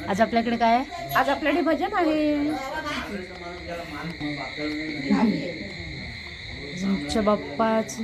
आज आपल्याकडे काय आहे? आज आपल्याकडे भजन आहे. आमच्या बाप्पाची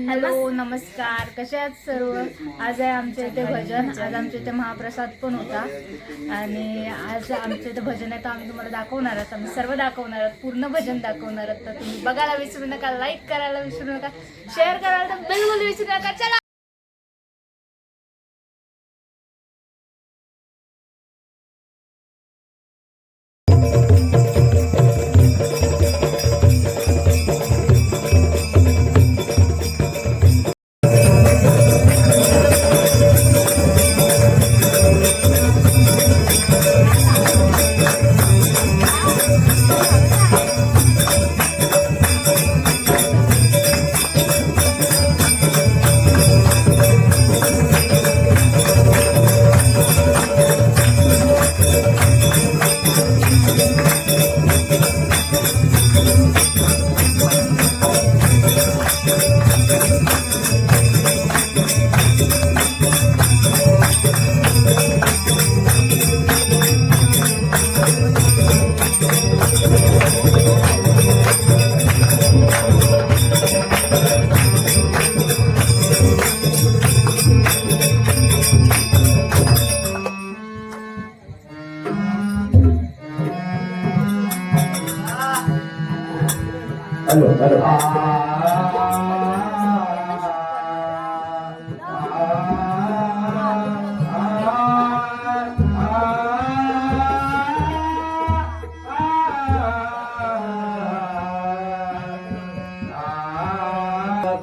हॅलो नमस्कार, कसे आहात सर्व? आज आहे आमच्या इथे भजन. आज आमच्या इथे महाप्रसाद पण होता आणि आज आमच्या इथे भजन आहे तर आम्ही तुम्हाला दाखवणार आहोत. आम्ही सर्व दाखवणार आहोत, पूर्ण भजन दाखवणार आहोत. तर तुम्ही बघायला विसरू नका, लाईक करायला विसरू नका, शेअर करायला तर बिलकुल विसरू नका. चला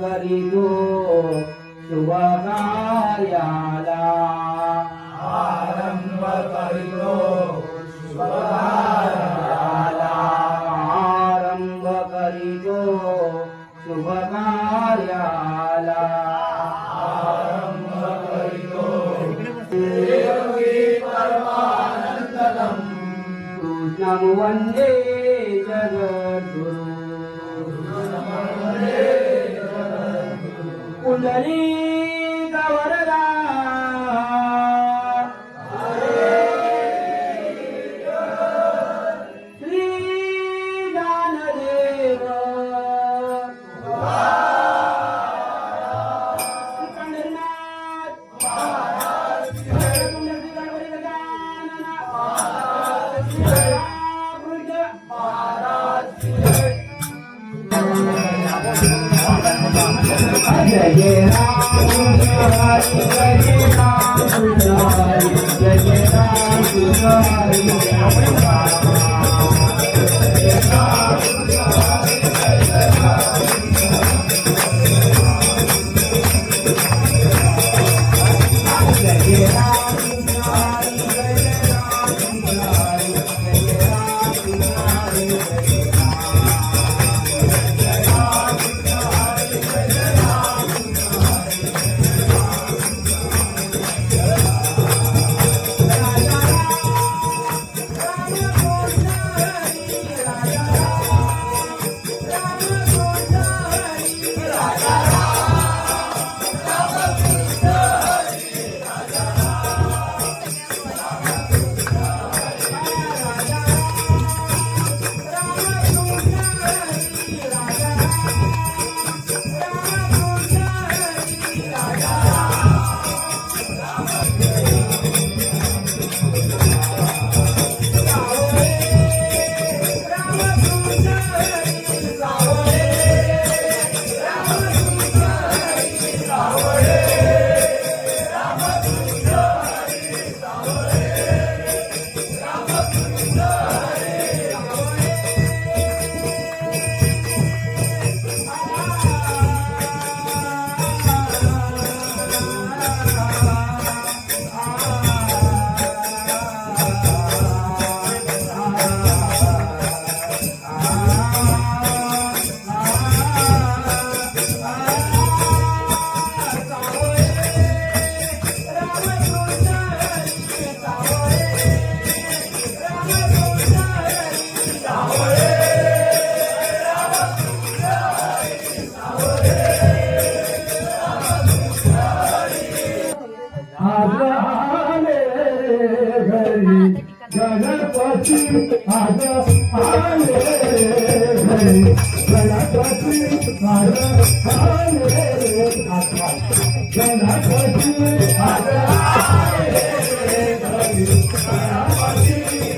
करितो शुभकार्याला आरंभ करितो शुभकार्याला आरंभ करितो शुभकार्याला आरंभ करितो देवकी परमानंदम कृष्णं वंदे जगद्गुरु पुंडलीक वरदा श्री ज्ञानदेव पंढरीनाथ जय राम जय राम जय गणपती आज आले घरी गणपती आज आले गणपती आज आले घरी गणपती आज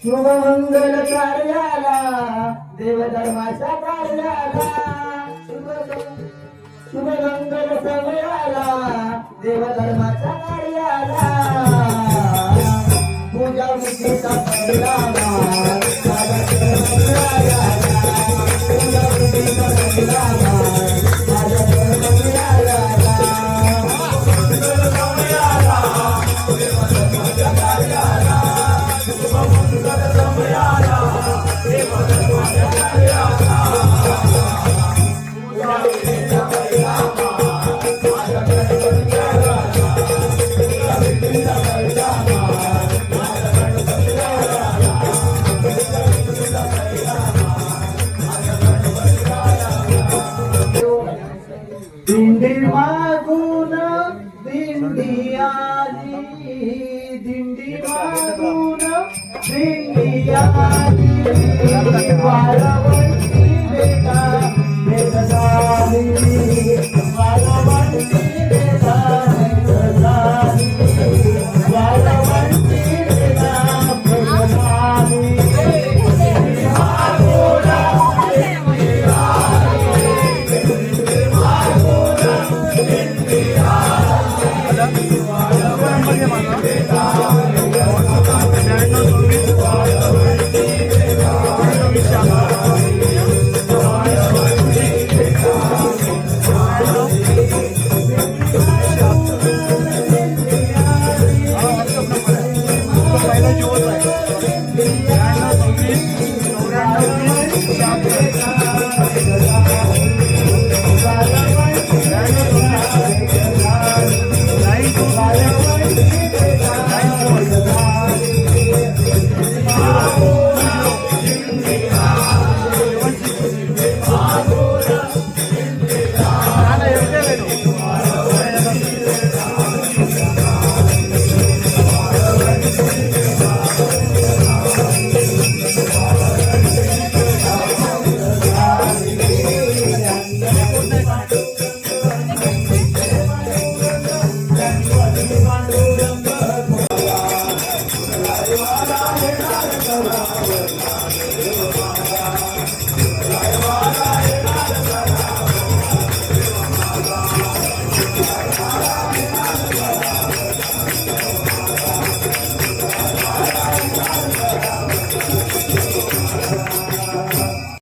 शुभमंगल कार्याला देवधर्माच्या कार्याला शुभमंगल समयाला देवधर्माच्या कार्याला पूजा मुलीचा परिणामा पूजा मुलीचा परिणामा दिंडी मागून दिंडी आली दिंडी मागून दिंडी आली वारवंती बेटा बेटा